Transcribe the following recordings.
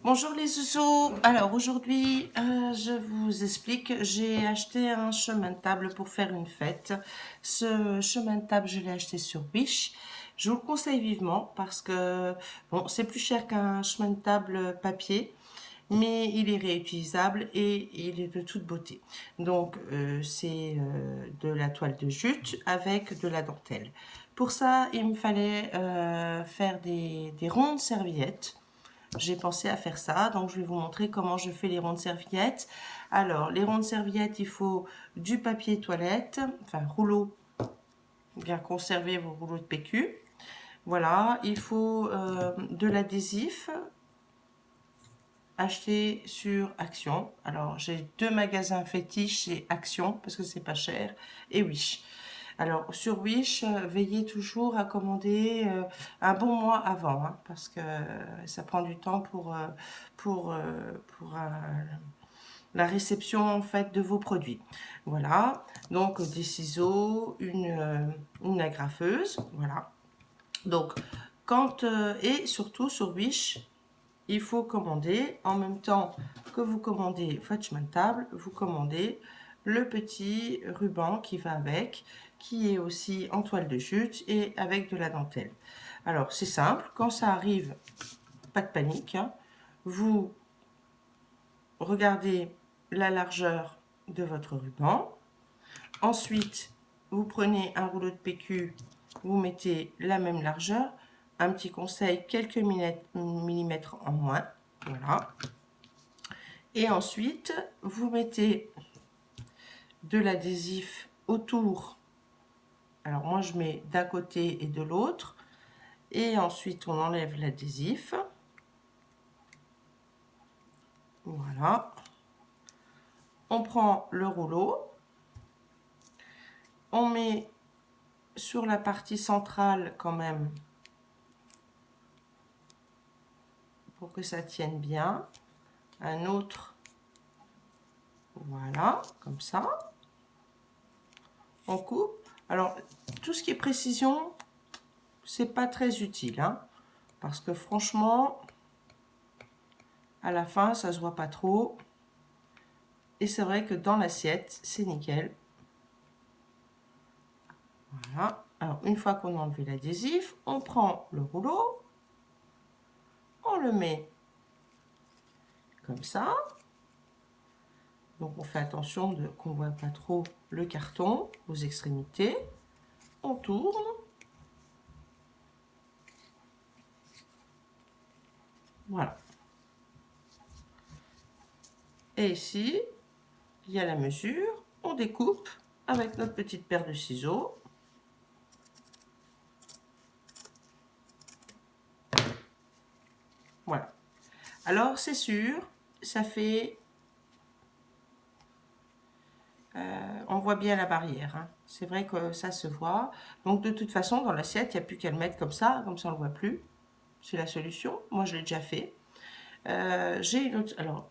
Bonjour les zouzous. Alors aujourd'hui, je vous explique, j'ai acheté un chemin de table pour faire une fête. Ce chemin de table, je l'ai acheté sur Wish. Je vous le conseille vivement parce que bon, c'est plus cher qu'un chemin de table papier, mais il est réutilisable et il est de toute beauté. Donc c'est de la toile de jute avec de la dentelle. Pour ça, il me fallait faire des rondes serviettes. J'ai pensé à faire ça, donc je vais vous montrer comment je fais les rondes serviettes. Alors, les rondes serviettes, il faut du papier toilette, enfin rouleau, bien conserver vos rouleaux de PQ. Voilà, il faut de l'adhésif acheté sur Action. Alors, j'ai deux magasins fétiches, c'est Action, parce que c'est pas cher, et Wish. Alors, sur Wish, veillez toujours à commander un bon mois avant, hein, parce que ça prend du temps pour, euh, pour la réception en fait de vos produits. Voilà, donc des ciseaux, une agrafeuse, voilà. Donc, et surtout sur Wish, il faut commander, en même temps que vous commandez votre chemin de table, vous commandez le petit ruban qui va avec, qui est aussi en toile de jute et avec de la dentelle. Alors c'est simple, quand ça arrive, pas de panique, hein. Vous regardez la largeur de votre ruban. Ensuite, vous prenez un rouleau de PQ, vous mettez la même largeur. Un petit conseil, quelques millimètres en moins. Voilà. Et ensuite, vous mettez de l'adhésif autour. Alors moi, je mets d'un côté et de l'autre. Et ensuite, on enlève l'adhésif. Voilà. On prend le rouleau. On met sur la partie centrale quand même, pour que ça tienne bien, un autre. Voilà, comme ça. On coupe. Alors, tout ce qui est précision, c'est pas très utile, hein, parce que franchement, à la fin, ça se voit pas trop. Et c'est vrai que dans l'assiette, c'est nickel. Voilà. Alors, une fois qu'on a enlevé l'adhésif, on prend le rouleau, on le met comme ça. Donc, on fait attention qu'on ne voit pas trop le carton aux extrémités. On tourne. Voilà. Et ici, il y a la mesure. On découpe avec notre petite paire de ciseaux. Voilà. Alors, c'est sûr, ça fait... on voit bien la barrière, hein. C'est vrai que ça se voit. Donc, de toute façon, dans l'assiette, il n'y a plus qu'à le mettre comme ça on ne le voit plus. C'est la solution. Moi, je l'ai déjà fait. J'ai une autre... Alors,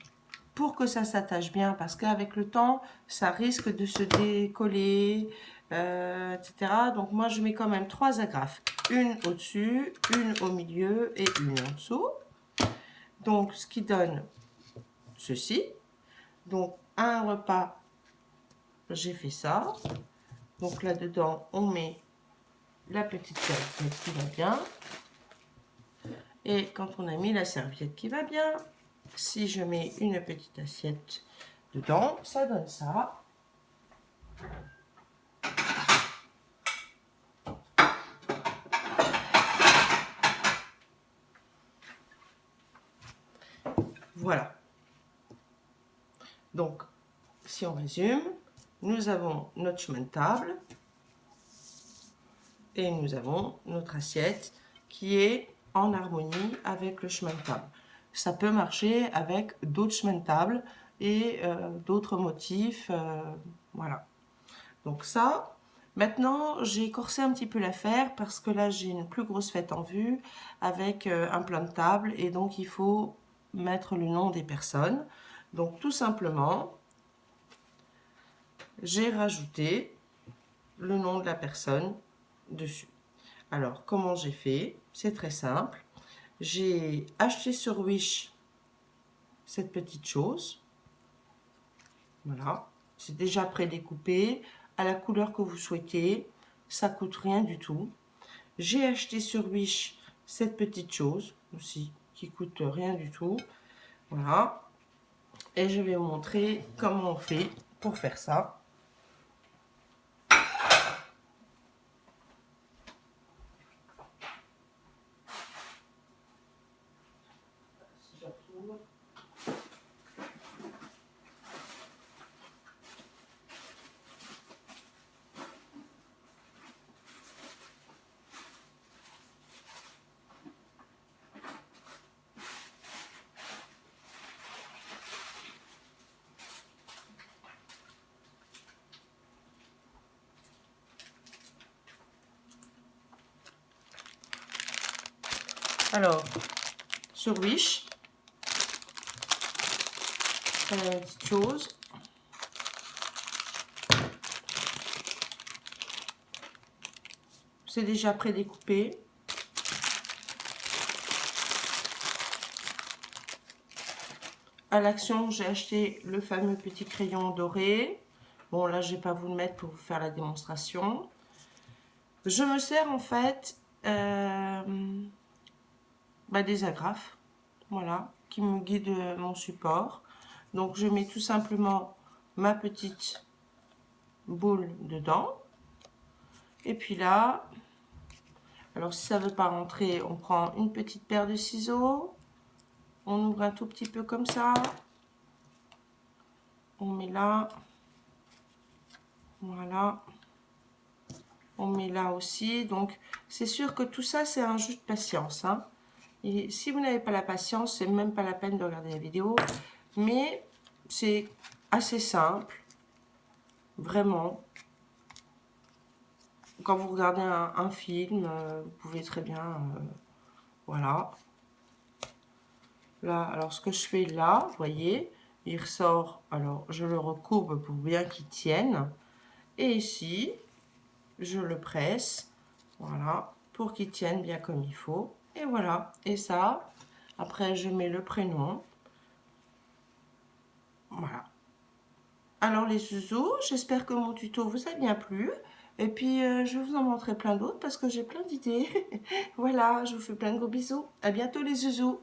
pour que ça s'attache bien, parce qu'avec le temps, ça risque de se décoller, etc. Donc, moi, je mets quand même 3 agrafes. Une au-dessus, une au milieu et une en dessous. Donc, ce qui donne ceci. Donc, à un repas, j'ai fait ça. Donc, là-dedans, on met la petite serviette qui va bien. Et quand on a mis la serviette qui va bien, si je mets une petite assiette dedans, ça donne ça. Voilà. Donc, si on résume, nous avons notre chemin de table et nous avons notre assiette qui est en harmonie avec le chemin de table. Ça peut marcher avec d'autres chemins de table et d'autres motifs. Voilà. Donc ça, maintenant j'ai corsé un petit peu l'affaire parce que là j'ai une plus grosse fête en vue avec un plein de table et donc il faut mettre le nom des personnes. Donc tout simplement, j'ai rajouté le nom de la personne dessus. Alors comment j'ai fait? C'est très simple. J'ai acheté sur Wish cette petite chose. Voilà, c'est déjà prédécoupé à la couleur que vous souhaitez. Ça coûte rien du tout. J'ai acheté sur Wish cette petite chose aussi qui coûte rien du tout. Voilà. Et je vais vous montrer comment on fait pour faire ça. Alors, sur Wish, c'est la petite chose. C'est déjà prédécoupé. À l'Action, j'ai acheté le fameux petit crayon doré. Bon, là, je ne vais pas vous le mettre pour vous faire la démonstration. Je me sers en fait des agrafes, voilà, qui me guident mon support. Donc, je mets tout simplement ma petite boule dedans. Et puis là, alors si ça ne veut pas rentrer, on prend une petite paire de ciseaux. On ouvre un tout petit peu comme ça. On met là. Voilà. On met là aussi. Donc, c'est sûr que tout ça, c'est un jeu de patience. Hein. Et si vous n'avez pas la patience, c'est même pas la peine de regarder la vidéo. Mais c'est assez simple. Vraiment. Quand vous regardez un film, vous pouvez très bien... voilà. Là, alors ce que je fais là, vous voyez, il ressort. Alors, je le recourbe pour bien qu'il tienne. Et ici, je le presse. Voilà, pour qu'il tienne bien comme il faut. Et voilà. Et ça, après, je mets le prénom. Voilà. Alors les zouzous, j'espère que mon tuto vous a bien plu. Et puis, je vais vous en montrer plein d'autres parce que j'ai plein d'idées. Voilà, je vous fais plein de gros bisous. À bientôt les zouzous.